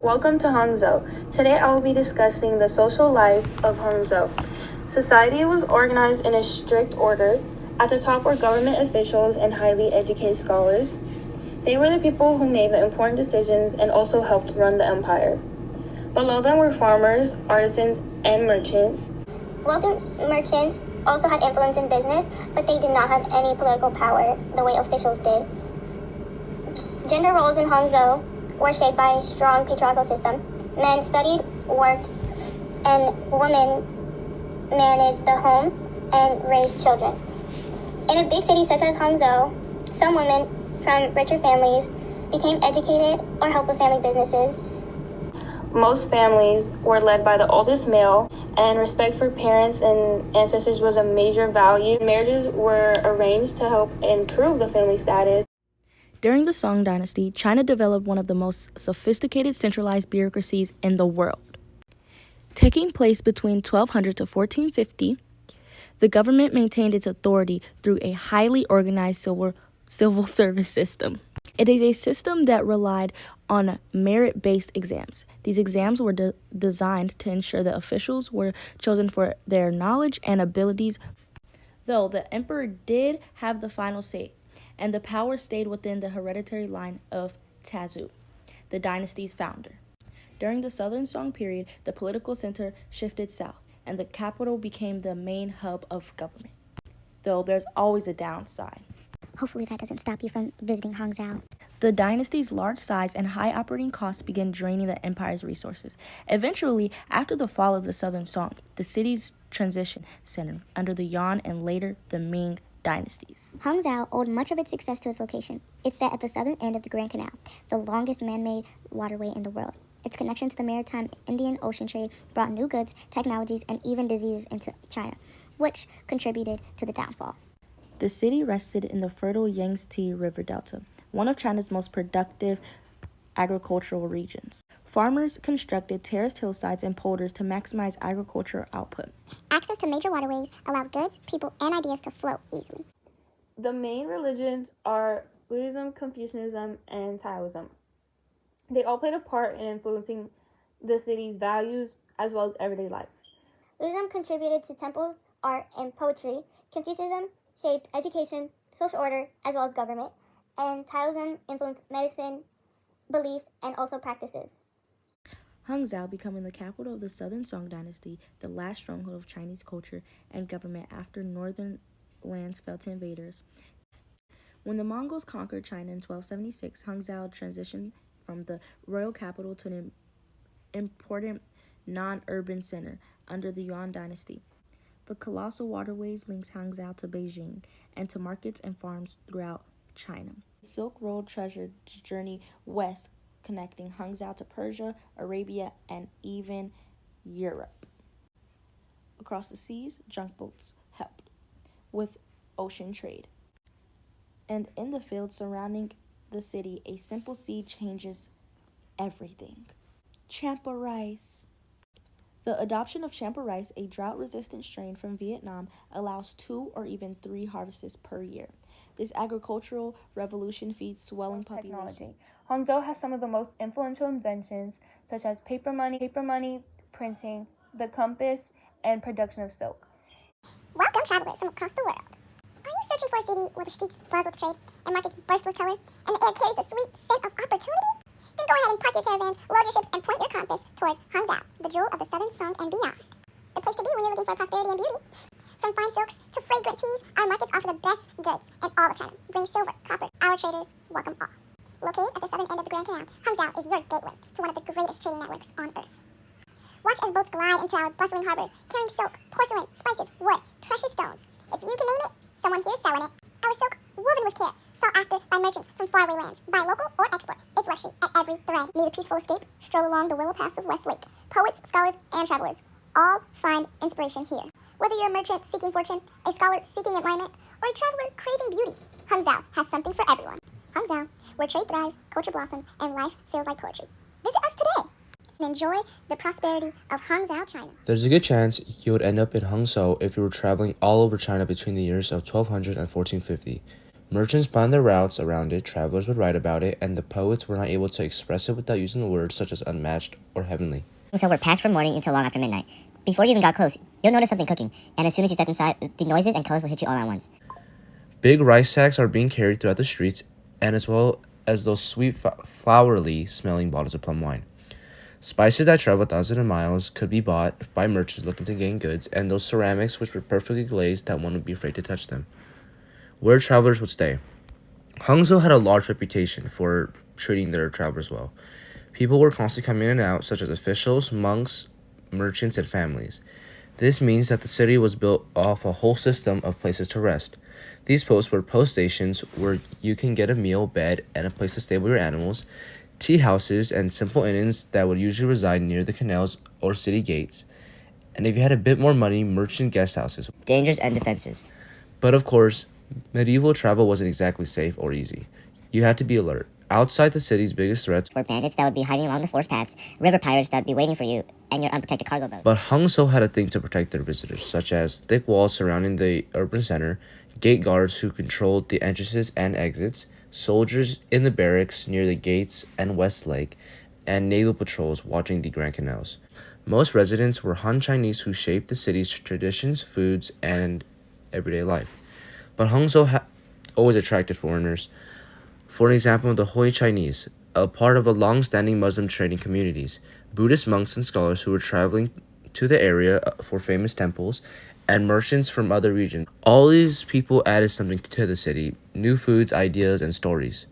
Welcome to Hangzhou. Today I will be discussing the social life of Hangzhou. Society was organized in a strict order. At the top were government officials and highly educated scholars. They were the people who made the important decisions and also helped run the empire. Below them were farmers, artisans, and merchants. Wealthy merchants also had influence in business, but they did not have any political power the way officials did. Gender roles in Hangzhou were shaped by a strong patriarchal system. Men studied, worked, and women managed the home and raised children. In a big city such as Hangzhou, some women from richer families became educated or helped with family businesses. Most families were led by the oldest male, and respect for parents and ancestors was a major value. Marriages were arranged to help improve the family status. During the Song Dynasty, China developed one of the most sophisticated centralized bureaucracies in the world. Taking place between 1200 to 1450, the government maintained its authority through a highly organized civil service system. It is a system that relied on merit-based exams. These exams were designed to ensure that officials were chosen for their knowledge and abilities, though the emperor did have the final say, and the power stayed within the hereditary line of Tazou, the dynasty's founder. During the Southern Song period, the political center shifted south, and the capital became the main hub of government. Though there's always a downside. Hopefully that doesn't stop you from visiting Hangzhou. The dynasty's large size and high operating costs began draining the empire's resources. Eventually, after the fall of the Southern Song, the city's transition center under the Yuan and later the Ming dynasties. Hangzhou owed much of its success to its location. It's set at the southern end of the Grand Canal, the longest man-made waterway in the world. Its connection to the maritime Indian Ocean trade brought new goods, technologies, and even diseases into China, which contributed to the downfall. The city rested in the fertile Yangtze River Delta, one of China's most productive agricultural regions. Farmers constructed terraced hillsides and polders to maximize agricultural output. Access to major waterways allowed goods, people, and ideas to flow easily. The main religions are Buddhism, Confucianism, and Taoism. They all played a part in influencing the city's values as well as everyday life. Buddhism contributed to temples, art, and poetry. Confucianism shaped education, social order, as well as government. And Taoism influenced medicine, beliefs, and also practices. Hangzhou, becoming the capital of the Southern Song Dynasty, the last stronghold of Chinese culture and government after northern lands fell to invaders. When the Mongols conquered China in 1276, Hangzhou transitioned from the royal capital to an important non-urban center under the Yuan dynasty. The colossal waterways links Hangzhou to Beijing and to markets and farms throughout China. The Silk Road treasured journey west, connecting Hangzhou to Persia, Arabia, and even Europe. Across the seas, junk boats helped with ocean trade. And in the fields surrounding the city, a simple seed changes everything. Champa rice. The adoption of champa rice, a drought-resistant strain from Vietnam, allows 2 or even 3 harvests per year. This agricultural revolution feeds swelling populations. Hangzhou has some of the most influential inventions, such as paper money, printing, the compass, and production of silk. Welcome, travelers from across the world. Are you searching for a city where the streets buzz with trade and markets burst with color, and the air carries the sweet scent of opportunity? Then go ahead and park your caravans, load your ships, and point your compass towards Hangzhou, the jewel of the Southern Song and beyond. The place to be when you're looking for prosperity and beauty. From fine silks to fragrant teas, our markets offer the best goods in all of China. Bring silver, copper. Our traders welcome all. Located at the southern end of the Grand Canal, Hangzhou is your gateway to one of the greatest trading networks on earth. Watch as boats glide into our bustling harbors, carrying silk, porcelain, spices, wood, precious stones. If you can name it, someone here is selling it. Our silk, woven with care, sought after by merchants from faraway lands, buy local or export. It's luxury at every thread. Need a peaceful escape? Stroll along the willow paths of Westlake. Poets, scholars, and travelers all find inspiration here. Whether you're a merchant seeking fortune, a scholar seeking enlightenment, or a traveler craving beauty, Hangzhou has something for everyone. Hangzhou, where trade thrives, culture blossoms, and life feels like poetry. Visit us today and enjoy the prosperity of Hangzhou, China. There's a good chance you would end up in Hangzhou if you were traveling all over China between the years of 1200 and 1450. Merchants planned their routes around it, travelers would write about it, and the poets were not able to express it without using words such as unmatched or heavenly. So we're packed from morning until long after midnight. Before you even got close, you'll notice something cooking, and as soon as you step inside, the noises and colors will hit you all at once. Big rice sacks are being carried throughout the streets, and as well as those sweet, flowery smelling bottles of plum wine. Spices that travel thousands of miles could be bought by merchants looking to gain goods, and those ceramics which were perfectly glazed that one would be afraid to touch them. Where travelers would stay. Hangzhou had a large reputation for treating their travelers well. People were constantly coming in and out, such as officials, monks, merchants, and families. This means that the city was built off a whole system of places to rest. These posts were post stations where you can get a meal, bed, and a place to stable your animals, tea houses, and simple inns that would usually reside near the canals or city gates, and if you had a bit more money, merchant guest houses. Dangers and defenses. But of course, medieval travel wasn't exactly safe or easy. You had to be alert. Outside the city's biggest threats Were bandits that would be hiding along the forest paths, river pirates that would be waiting for you, and your unprotected cargo boat. but Hangzhou had a thing to protect their visitors, such as thick walls surrounding the urban center, gate guards who controlled the entrances and exits, soldiers in the barracks near the gates and West Lake, and naval patrols watching the Grand Canals. Most residents were Han Chinese who shaped the city's traditions, foods, and everyday life. But Hangzhou always attracted foreigners. For an example, the Hui Chinese, a part of a long-standing Muslim trading communities, Buddhist monks and scholars who were traveling to the area for famous temples, and merchants from other regions. All these people added something to the city, new foods, ideas, and stories.